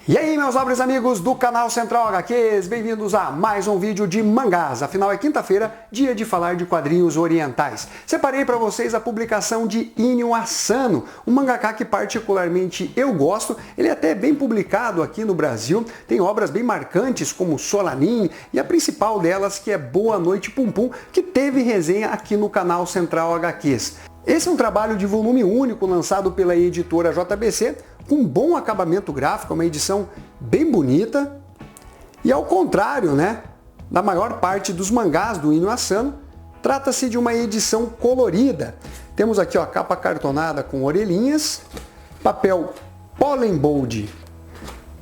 E aí, meus nobres amigos do canal Central HQs, bem-vindos a mais um vídeo de mangás. Afinal, é quinta-feira, dia de falar de quadrinhos orientais. Separei para vocês a publicação de Inyo Asano, um mangaka que particularmente eu gosto. Ele é até bem publicado aqui no Brasil, tem obras bem marcantes como Solanin e a principal delas que é Boa Noite Pum Pum, que teve resenha aqui no canal Central HQs. Esse é um trabalho de volume único lançado pela editora JBC, com bom acabamento gráfico, uma edição bem bonita. E ao contrário, da maior parte dos mangás do Inyo Asano, trata-se de uma edição colorida. Temos aqui a capa cartonada com orelhinhas, papel Pollen Bold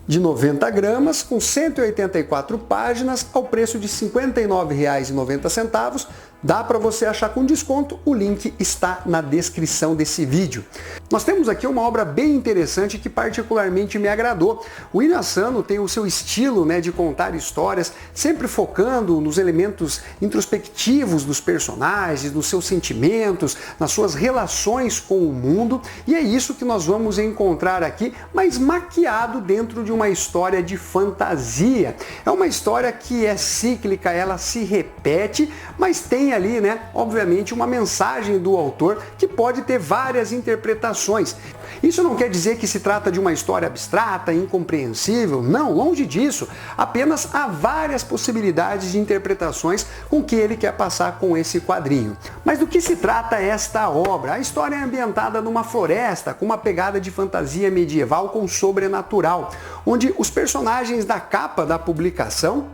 de 90 gramas, com 184 páginas, ao preço de R$ 59,90. Dá para você achar com desconto, o link está na descrição desse vídeo. Nós temos aqui uma obra bem interessante que particularmente me agradou. O Inyo Asano tem o seu estilo de contar histórias, sempre focando nos elementos introspectivos dos personagens, nos seus sentimentos, nas suas relações com o mundo, e é isso que nós vamos encontrar aqui, mas maquiado dentro de uma história de fantasia. É uma história que é cíclica, ela se repete, mas tem ali, obviamente, uma mensagem do autor que pode ter várias interpretações. Isso não quer dizer que se trata de uma história abstrata, incompreensível, não, longe disso. Apenas há várias possibilidades de interpretações com que ele quer passar com esse quadrinho. Mas do que se trata esta obra? A história é ambientada numa floresta, com uma pegada de fantasia medieval com sobrenatural, onde os personagens da capa da publicação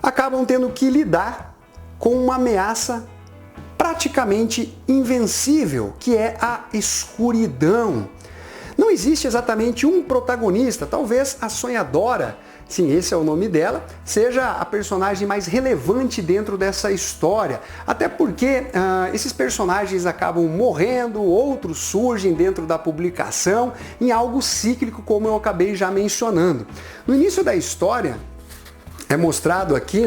acabam tendo que lidar com uma ameaça praticamente invencível, que é a escuridão. Não existe exatamente um protagonista, talvez a Sonhadora, sim, esse é o nome dela, seja a personagem mais relevante dentro dessa história, até porque esses personagens acabam morrendo, outros surgem dentro da publicação, em algo cíclico, como eu acabei já mencionando. No início da história, é mostrado aqui,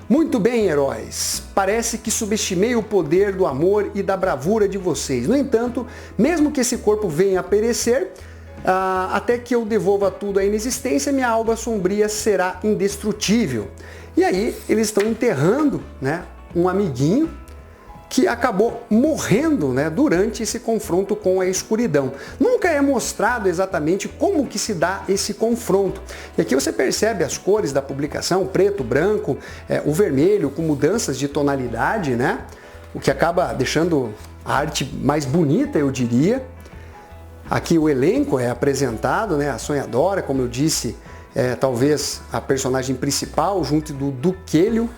muito bem, heróis, parece que subestimei o poder do amor e da bravura de vocês. No entanto, mesmo que esse corpo venha a perecer, até que eu devolva tudo à inexistência, minha alma sombria será indestrutível. E aí, eles estão enterrando um amiguinho que acabou morrendo durante esse confronto com a escuridão. Nunca é mostrado exatamente como que se dá esse confronto. E aqui você percebe as cores da publicação, preto, branco, o vermelho com mudanças de tonalidade, o que acaba deixando a arte mais bonita, eu diria. Aqui o elenco é apresentado, a Sonhadora, como eu disse, talvez a personagem principal, junto do Duquelho,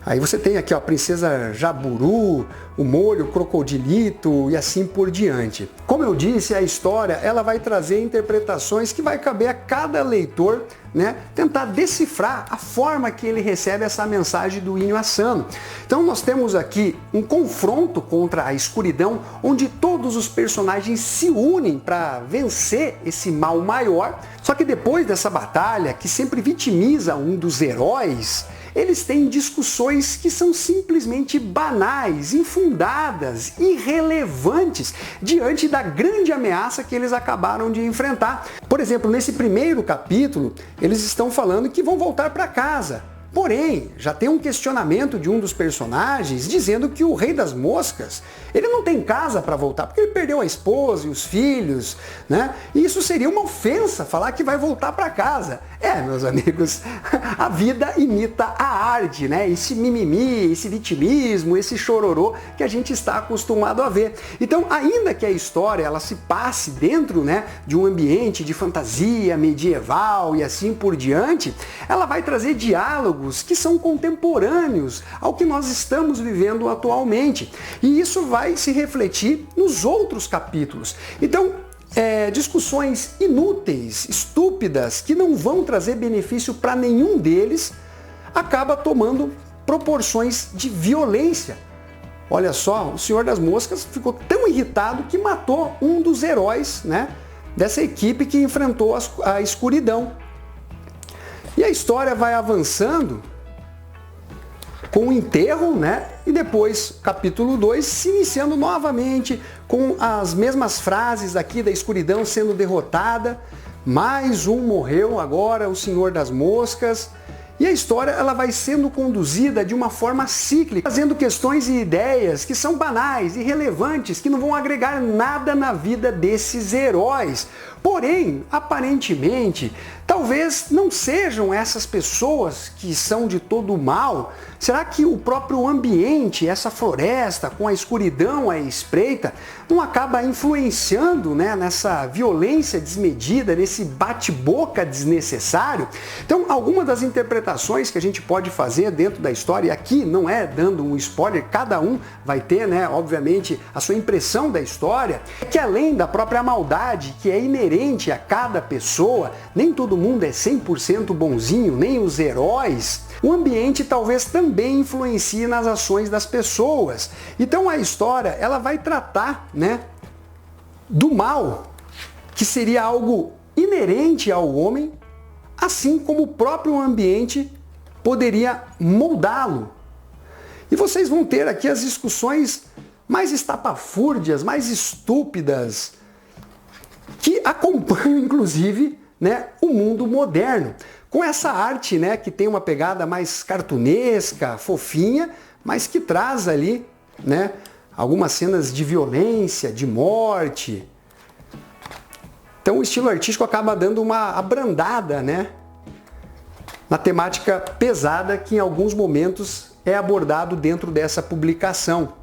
Aí você tem aqui a Princesa Jaburu, o Molho, o Crocodilito e assim por diante. Como eu disse, a história ela vai trazer interpretações que vai caber a cada leitor tentar decifrar a forma que ele recebe essa mensagem do Inyo Asano. Então nós temos aqui um confronto contra a escuridão, onde todos os personagens se unem para vencer esse mal maior. Só que depois dessa batalha, que sempre vitimiza um dos heróis, eles têm discussões que são simplesmente banais, infundadas, irrelevantes, diante da grande ameaça que eles acabaram de enfrentar. Por exemplo, nesse primeiro capítulo, eles estão falando que vão voltar para casa. Porém, já tem um questionamento de um dos personagens dizendo que o Rei das Moscas, ele não tem casa para voltar, porque ele perdeu a esposa e os filhos, E isso seria uma ofensa, falar que vai voltar para casa. Meus amigos, a vida imita a arte, Esse mimimi, esse vitimismo, esse chororô que a gente está acostumado a ver. Então, ainda que a história ela se passe dentro, de um ambiente de fantasia medieval e assim por diante, ela vai trazer diálogos que são contemporâneos ao que nós estamos vivendo atualmente. E isso vai se refletir nos outros capítulos. Então, discussões inúteis, estúpidas, que não vão trazer benefício para nenhum deles, acaba tomando proporções de violência. Olha só, o Senhor das Moscas ficou tão irritado que matou um dos heróis dessa equipe que enfrentou a escuridão. E a história vai avançando com o enterro, e depois, capítulo 2, se iniciando novamente com as mesmas frases aqui da escuridão sendo derrotada, mais um morreu, agora o Senhor das Moscas. E a história ela vai sendo conduzida de uma forma cíclica, trazendo questões e ideias que são banais, irrelevantes, que não vão agregar nada na vida desses heróis. Porém, aparentemente, talvez não sejam essas pessoas que são de todo o mal. Será que o próprio ambiente, essa floresta com a escuridão à espreita, não acaba influenciando, né, nessa violência desmedida, nesse bate-boca desnecessário? Então, alguma das interpretações que a gente pode fazer dentro da história, e aqui não é dando um spoiler, cada um vai ter, né, obviamente, a sua impressão da história, é que além da própria maldade que é inerente a cada pessoa, nem todo mundo é 100% bonzinho, nem os heróis, o ambiente talvez também influencie nas ações das pessoas. Então a história ela vai tratar, né, do mal, que seria algo inerente ao homem, assim como o próprio ambiente poderia moldá-lo. E vocês vão ter aqui as discussões mais estapafúrdias, mais estúpidas, que acompanham inclusive, né, o mundo moderno. Com essa arte, né, que tem uma pegada mais cartunesca, fofinha, mas que traz ali, né, algumas cenas de violência, de morte. Então o estilo artístico acaba dando uma abrandada, né, na temática pesada que em alguns momentos é abordado dentro dessa publicação.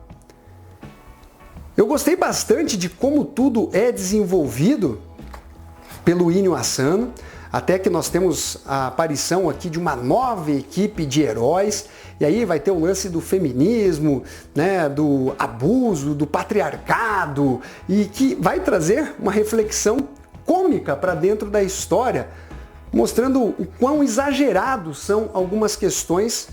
Eu gostei bastante de como tudo é desenvolvido pelo Inio Asano, até que nós temos a aparição aqui de uma nova equipe de heróis, e aí vai ter o lance do feminismo, né, do abuso, do patriarcado, e que vai trazer uma reflexão cômica para dentro da história, mostrando o quão exagerados são algumas questões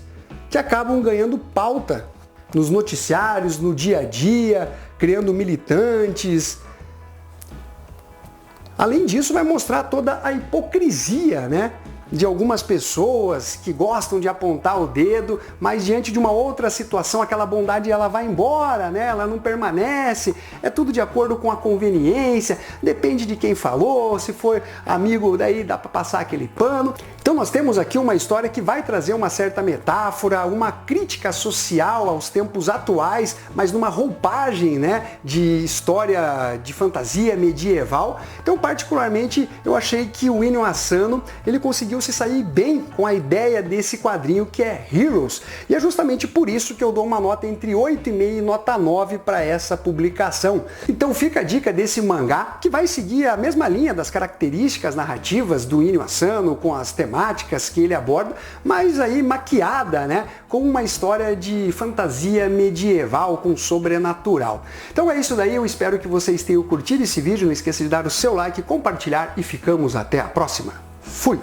que acabam ganhando pauta nos noticiários, no dia a dia, criando militantes. Além disso, vai mostrar toda a hipocrisia, né, de algumas pessoas que gostam de apontar o dedo, mas diante de uma outra situação, aquela bondade ela vai embora, né, ela não permanece, é tudo de acordo com a conveniência, depende de quem falou, se for amigo, daí dá para passar aquele pano. Então nós temos aqui uma história que vai trazer uma certa metáfora, uma crítica social aos tempos atuais, mas numa roupagem, né, de história de fantasia medieval. Então particularmente eu achei que o Inio Asano ele conseguiu se sair bem com a ideia desse quadrinho que é Heroes. E é justamente por isso que eu dou uma nota entre 8,5 e nota 9 para essa publicação. Então fica a dica desse mangá que vai seguir a mesma linha das características narrativas do Inio Asano, com as temáticas que ele aborda, mas aí maquiada, né, com uma história de fantasia medieval com sobrenatural. Então é isso daí, eu espero que vocês tenham curtido esse vídeo, não esqueça de dar o seu like, compartilhar e ficamos até a próxima. Fui!